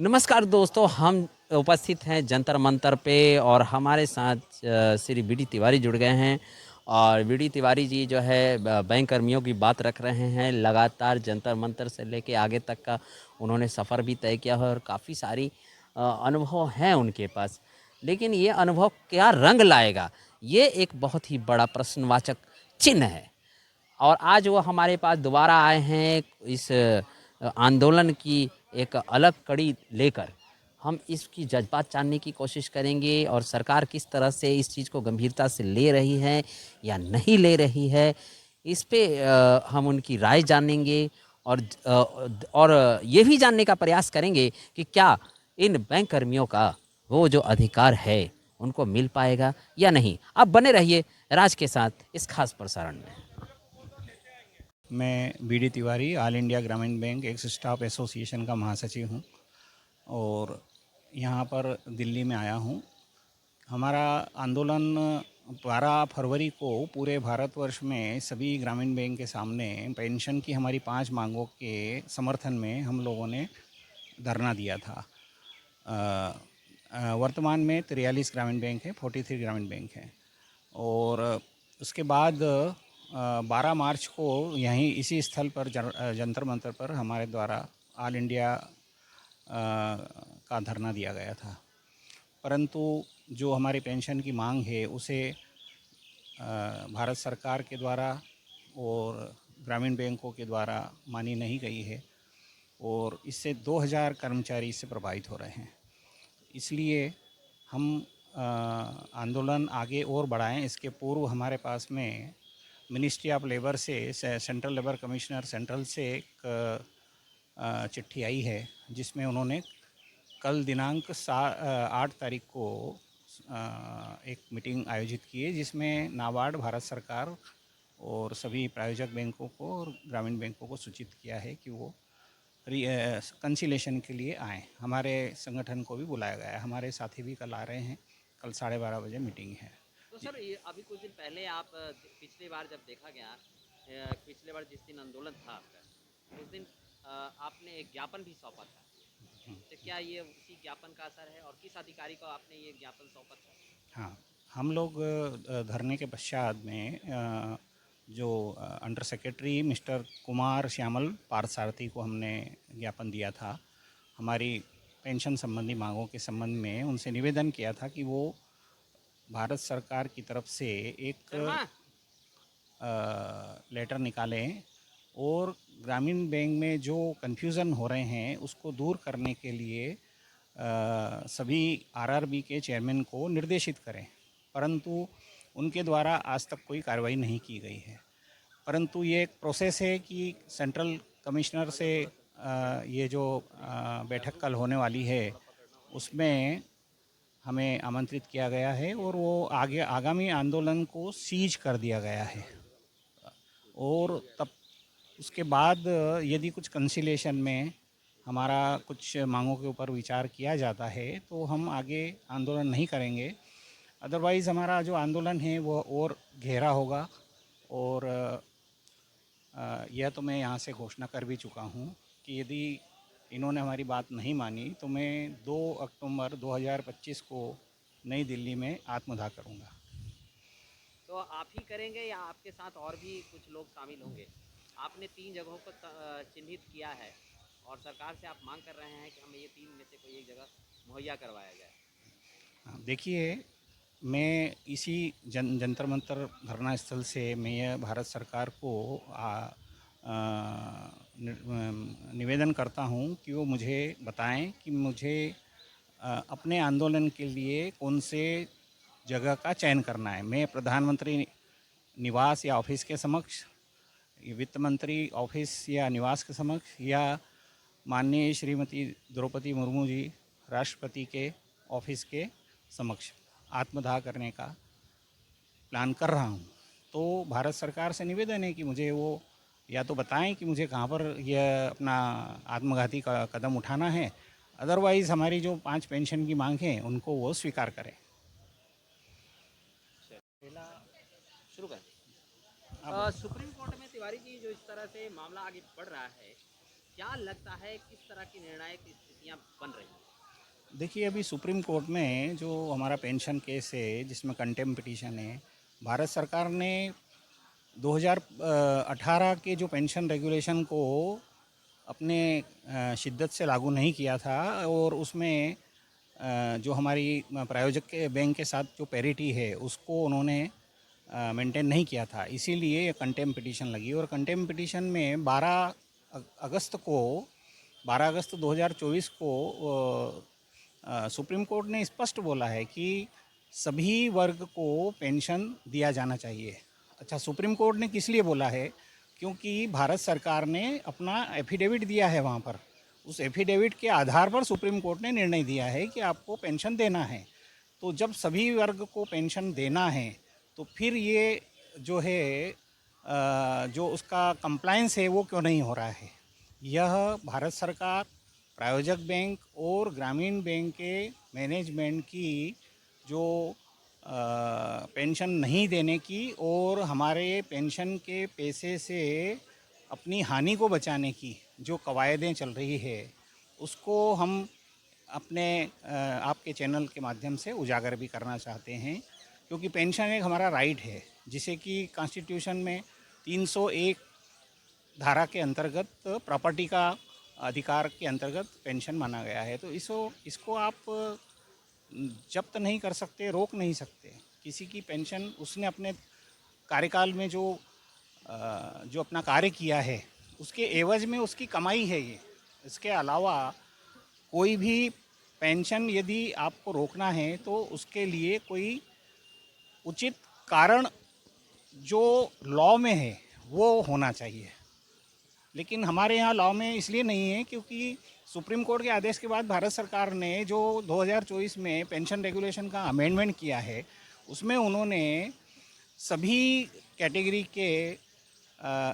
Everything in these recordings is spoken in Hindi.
नमस्कार दोस्तों, हम उपस्थित हैं जंतर मंतर पे और हमारे साथ श्री बी डी तिवारी जुड़ गए हैं। और बी डी तिवारी जी जो है बैंक कर्मियों की बात रख रहे हैं। लगातार जंतर मंतर से लेके आगे तक का उन्होंने सफ़र भी तय किया है और काफ़ी सारी अनुभव हैं उनके पास। लेकिन ये अनुभव क्या रंग लाएगा, ये एक बहुत ही बड़ा प्रश्नवाचक चिन्ह है। और आज वो हमारे पास दोबारा आए हैं इस आंदोलन की एक अलग कड़ी लेकर। हम इसकी जज्बात जानने की कोशिश करेंगे और सरकार किस तरह से इस चीज़ को गंभीरता से ले रही है या नहीं ले रही है, इस पे हम उनकी राय जानेंगे। और ये भी जानने का प्रयास करेंगे कि क्या इन बैंक कर्मियों का वो जो अधिकार है उनको मिल पाएगा या नहीं। आप बने रहिए राज के साथ इस खास प्रसारण में। मैं B D Tiwari all India Gramin bank ex staff association का महासचिव हूँ और यहाँ पर दिल्ली में आया हूँ। हमारा आंदोलन 12 फरवरी को पूरे भारतवर्ष में सभी ग्रामीण बैंक के सामने पेंशन की हमारी 5 मांगों के समर्थन में हम लोगों ने धरना दिया था। वर्तमान में 43 ग्रामीण बैंक है, 43 ग्रामीण बैंक हैं। और उसके बाद 12 मार्च को यहीं इसी स्थल पर जंतर मंतर पर हमारे द्वारा ऑल इंडिया का धरना दिया गया था। परंतु जो हमारी पेंशन की मांग है उसे भारत सरकार के द्वारा और ग्रामीण बैंकों के द्वारा मानी नहीं गई है और इससे 2000 कर्मचारी इससे प्रभावित हो रहे हैं। इसलिए हम आंदोलन आगे और बढ़ाएं। इसके पूर्व हमारे पास में मिनिस्ट्री ऑफ लेबर से सेंट्रल लेबर कमिश्नर सेंट्रल से एक चिट्ठी आई है जिसमें उन्होंने कल दिनांक 8 तारीख को एक मीटिंग आयोजित की है जिसमें नाबार्ड, भारत सरकार और सभी प्रायोजक बैंकों को और ग्रामीण बैंकों को सूचित किया है कि वो कंसिलेशन के लिए आएँ। हमारे संगठन को भी बुलाया गया है, हमारे साथी भी कल आ रहे हैं। कल 12:30 बजे मीटिंग है। तो सर ये अभी कुछ दिन पहले आप पिछली बार जब देखा गया पिछले बार जिस दिन आंदोलन था आपका, उस दिन आपने एक ज्ञापन भी सौंपा था। तो क्या ये उसी ज्ञापन का असर है और किस अधिकारी को आपने ये ज्ञापन सौंपा था? हाँ, हम लोग धरने के पश्चात में जो under secretary mister Kumar Shyamal Parthasarathy को हमने ज्ञापन दिया था। हमारी पेंशन संबंधी मांगों के संबंध में उनसे निवेदन किया था कि वो भारत सरकार की तरफ से एक लेटर निकालें और ग्रामीण बैंक में जो कन्फ्यूज़न हो रहे हैं उसको दूर करने के लिए सभी आरआरबी के चेयरमैन को निर्देशित करें। परंतु उनके द्वारा आज तक कोई कार्रवाई नहीं की गई है। परंतु ये एक प्रोसेस है कि सेंट्रल कमिश्नर से ये जो बैठक कल होने वाली है उसमें हमें आमंत्रित किया गया है और वो आगामी आंदोलन को सीज कर दिया गया है। और तब उसके बाद यदि कुछ कंसिलेशन में हमारा कुछ मांगों के ऊपर विचार किया जाता है तो हम आगे आंदोलन नहीं करेंगे। अदरवाइज़ हमारा जो आंदोलन है वो और गहरा होगा। और यह तो मैं यहाँ से घोषणा कर भी चुका हूँ कि यदि इन्होंने हमारी बात नहीं मानी तो मैं 2 अक्टूबर 2025 को नई दिल्ली में आत्मदाह करूँगा। तो आप ही करेंगे या आपके साथ और भी कुछ लोग शामिल होंगे? आपने 3 जगहों को चिन्हित किया है और सरकार से आप मांग कर रहे हैं कि हमें ये 3 में से कोई एक जगह मुहैया करवाया जाए। देखिए, मैं इसी जंतर मंतर धरना स्थल से मैं यह भारत सरकार को निवेदन करता हूँ कि वो मुझे बताएं कि मुझे अपने आंदोलन के लिए कौन से जगह का चयन करना है। मैं प्रधानमंत्री निवास या ऑफिस के समक्ष, वित्त मंत्री ऑफिस या निवास के समक्ष, या माननीय श्रीमती द्रौपदी मुर्मू जी राष्ट्रपति के ऑफिस के समक्ष आत्मदाह करने का प्लान कर रहा हूँ। तो भारत सरकार से निवेदन है कि मुझे वो या तो बताएं कि मुझे कहाँ पर यह अपना आत्मघाती का कदम उठाना है। अदरवाइज़ हमारी जो 5 पेंशन की मांग है उनको वो स्वीकार करें। पहला शुरू करें। सुप्रीम कोर्ट में तिवारी जी जो इस तरह से मामला आगे बढ़ रहा है, क्या लगता है किस तरह की निर्णायक स्थितियां बन रही हैं? देखिए, अभी सुप्रीम कोर्ट में जो हमारा पेंशन केस है जिसमें कंटेम्प्ट पिटीशन है, भारत सरकार ने 2018 के जो पेंशन रेगुलेशन को अपने शिद्दत से लागू नहीं किया था और उसमें जो हमारी प्रायोजक के बैंक के साथ जो पैरिटी है उसको उन्होंने मेंटेन नहीं किया था, इसीलिए ये कंटेम्प्ट पिटीशन लगी। और कंटेम्प्ट पिटीशन में 12 अगस्त 2024 को सुप्रीम कोर्ट ने स्पष्ट बोला है कि सभी वर्ग को पेंशन दिया जाना चाहिए। अच्छा, सुप्रीम कोर्ट ने किस लिए बोला है? क्योंकि भारत सरकार ने अपना एफिडेविट दिया है वहाँ पर। उस एफिडेविट के आधार पर सुप्रीम कोर्ट ने निर्णय दिया है कि आपको पेंशन देना है। तो जब सभी वर्ग को पेंशन देना है तो फिर ये जो है जो उसका कंप्लायंस है वो क्यों नहीं हो रहा है? यह भारत सरकार, प्रायोजक बैंक और ग्रामीण बैंक के मैनेजमेंट की जो पेंशन नहीं देने की और हमारे पेंशन के पैसे से अपनी हानि को बचाने की जो कवायदें चल रही है उसको हम अपने आपके चैनल के माध्यम से उजागर भी करना चाहते हैं, क्योंकि पेंशन एक हमारा राइट है जिसे कि कॉन्स्टिट्यूशन में 301 धारा के अंतर्गत प्रॉपर्टी का अधिकार के अंतर्गत पेंशन माना गया है। तो इसको आप जब्त नहीं कर सकते, रोक नहीं सकते। किसी की पेंशन उसने अपने कार्यकाल में जो अपना कार्य किया है उसके एवज में उसकी कमाई है ये। इसके अलावा कोई भी पेंशन यदि आपको रोकना है तो उसके लिए कोई उचित कारण जो लॉ में है वो होना चाहिए। लेकिन हमारे यहाँ लॉ में इसलिए नहीं है क्योंकि सुप्रीम कोर्ट के आदेश के बाद भारत सरकार ने जो 2024 में पेंशन रेगुलेशन का अमेंडमेंट किया है उसमें उन्होंने सभी कैटेगरी के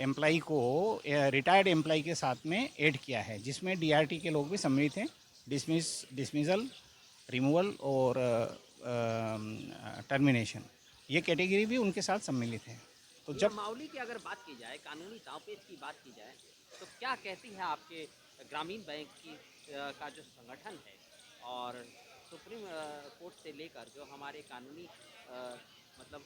एम्प्लॉई को रिटायर्ड एम्प्लॉई के साथ में ऐड किया है, जिसमें डीआरटी के लोग भी सम्मिलित हैं। डिसमिसल, रिमूवल और टर्मिनेशन, ये कैटेगरी भी उनके साथ सम्मिलित है। तो जब नियमावली की अगर बात की जाए, कानूनी दांवपेच की बात की जाए, तो क्या कहती है आपके ग्रामीण बैंक की का जो संगठन है और सुप्रीम कोर्ट से लेकर जो हमारे कानूनी मतलब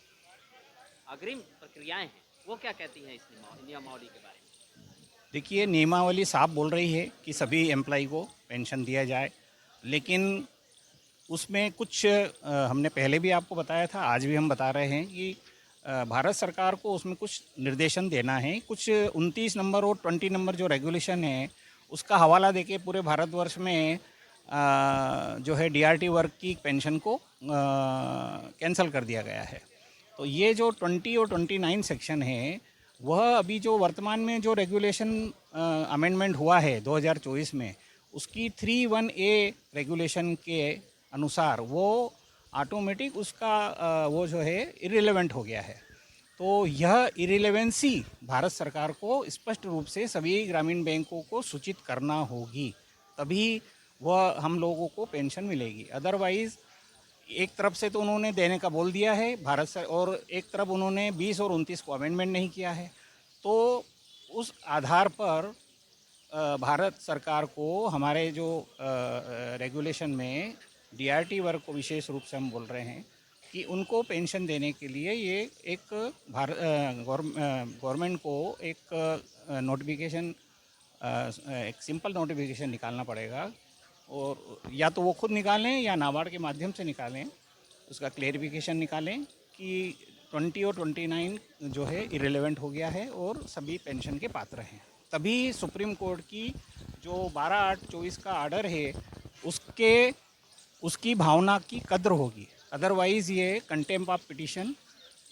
अग्रिम प्रक्रियाएं हैं, वो क्या कहती हैं इस नियमावली के बारे में? देखिए, नियमावली साफ बोल रही है कि सभी एम्प्लॉई को पेंशन दिया जाए, लेकिन उसमें कुछ हमने पहले भी आपको बताया था, आज भी हम बता रहे हैं कि भारत सरकार को उसमें कुछ निर्देशन देना है। कुछ 29 नंबर और 20 नंबर जो रेगुलेशन है उसका हवाला देके पूरे भारतवर्ष में जो है डीआरटी वर्ग की पेंशन को कैंसिल कर दिया गया है। तो ये जो 20 और 29 सेक्शन है वह अभी जो वर्तमान में जो रेगुलेशन अमेंडमेंट हुआ है 2024 में, उसकी 31A रेगुलेशन के अनुसार वो ऑटोमेटिक उसका वो जो है इरिलेवेंट हो गया है। तो यह इरिलेवेंसी भारत सरकार को स्पष्ट रूप से सभी ग्रामीण बैंकों को सूचित करना होगी, तभी वह हम लोगों को पेंशन मिलेगी। अदरवाइज़ एक तरफ से तो उन्होंने देने का बोल दिया है और एक तरफ उन्होंने 20 और 29 को अमेंडमेंट नहीं किया है। तो उस आधार पर भारत सरकार को हमारे जो रेगुलेशन में डीआरटी वर्ग को विशेष रूप से हम बोल रहे हैं कि उनको पेंशन देने के लिए ये एक गवर्नमेंट को एक नोटिफिकेशन, एक सिंपल नोटिफिकेशन निकालना पड़ेगा, और या तो वो खुद निकालें या नाबार्ड के माध्यम से निकालें, उसका क्लेरिफिकेशन निकालें कि 20 और 29 जो है इरेलीवेंट हो गया है और सभी पेंशन के पात्र हैं। तभी सुप्रीम कोर्ट की जो 12/8/24 का आर्डर है उसकी भावना की कद्र होगी। अदरवाइज़ ये कंटेम्प्ट ऑफ पिटीशन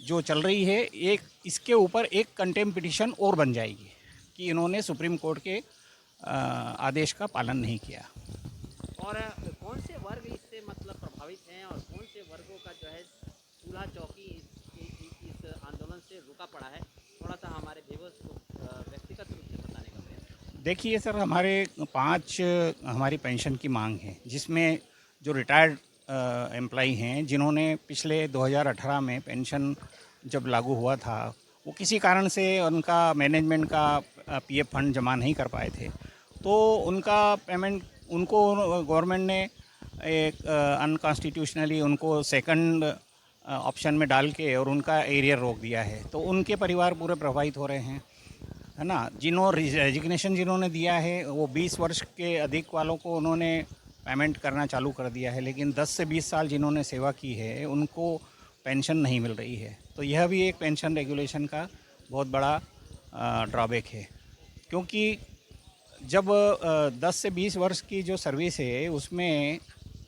जो चल रही है, एक इसके ऊपर एक कंटेम्प्ट पिटीशन और बन जाएगी कि इन्होंने सुप्रीम कोर्ट के आदेश का पालन नहीं किया। और कौन से वर्ग इससे मतलब प्रभावित हैं और कौन से वर्गों का जो है चूल्हा चौकी इस आंदोलन से रुका पड़ा है, थोड़ा सा हमारे व्यूअर्स को व्यक्तिगत रूप से बताने का प्रयास। देखिए सर, हमारे 5 हमारी पेंशन की मांग है, जिसमें जो रिटायर्ड एम्प्लॉई हैं जिन्होंने पिछले 2018 में पेंशन जब लागू हुआ था वो किसी कारण से उनका मैनेजमेंट का पीएफ फंड जमा नहीं कर पाए थे, तो उनका पेमेंट उनको गवर्नमेंट ने एक अनकॉन्स्टिट्यूशनली उनको सेकंड ऑप्शन में डाल के और उनका एरियर रोक दिया है, तो उनके परिवार पूरे प्रभावित हो रहे हैं, है ना। रेजिग्नेशन जिन्होंने दिया है वो 20 वर्ष के अधिक वालों को उन्होंने पेमेंट करना चालू कर दिया है, लेकिन 10 से 20 साल जिन्होंने सेवा की है उनको पेंशन नहीं मिल रही है। तो यह भी एक पेंशन रेगुलेशन का बहुत बड़ा ड्रॉबैक है, क्योंकि जब 10 से 20 वर्ष की जो सर्विस है उसमें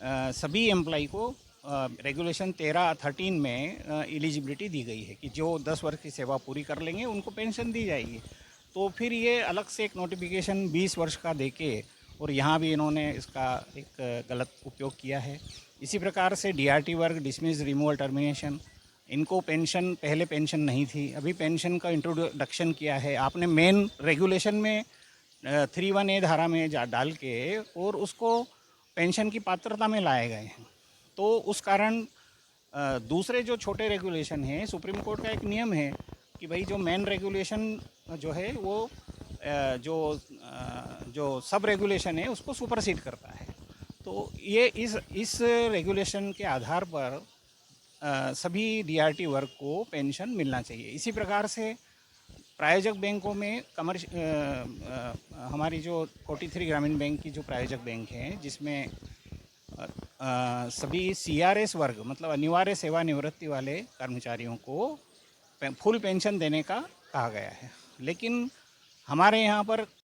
सभी एम्प्लॉई को रेगुलेशन 13 में एलिजिबिलिटी दी गई है कि जो 10 वर्ष की सेवा पूरी कर लेंगे उनको पेंशन दी जाएगी। तो फिर ये अलग से एक नोटिफिकेशन 20 वर्ष का देके, और यहाँ भी इन्होंने इसका एक गलत उपयोग किया है। इसी प्रकार से डीआरटी वर्ग, डिसमिस, रिमूवल, टर्मिनेशन, इनको पेंशन, पहले पेंशन नहीं थी, अभी पेंशन का इंट्रोडक्शन किया है आपने मेन रेगुलेशन में 3(1)(a) धारा में डाल के, और उसको पेंशन की पात्रता में लाए गए हैं। तो उस कारण दूसरे जो छोटे रेगुलेशन हैं, सुप्रीम कोर्ट का एक नियम है कि भाई जो मेन रेगुलेशन जो है वो जो सब रेगुलेशन है उसको सुपरसीड करता है। तो ये इस रेगुलेशन के आधार पर सभी डीआरटी वर्ग को पेंशन मिलना चाहिए। इसी प्रकार से प्रायोजक बैंकों में हमारी जो 43 ग्रामीण बैंक की जो प्रायोजक बैंक हैं, जिसमें सभी सीआरएस वर्ग मतलब अनिवार्य सेवानिवृत्ति वाले कर्मचारियों को फुल पेंशन देने का कहा गया है, लेकिन हमारे यहाँ पर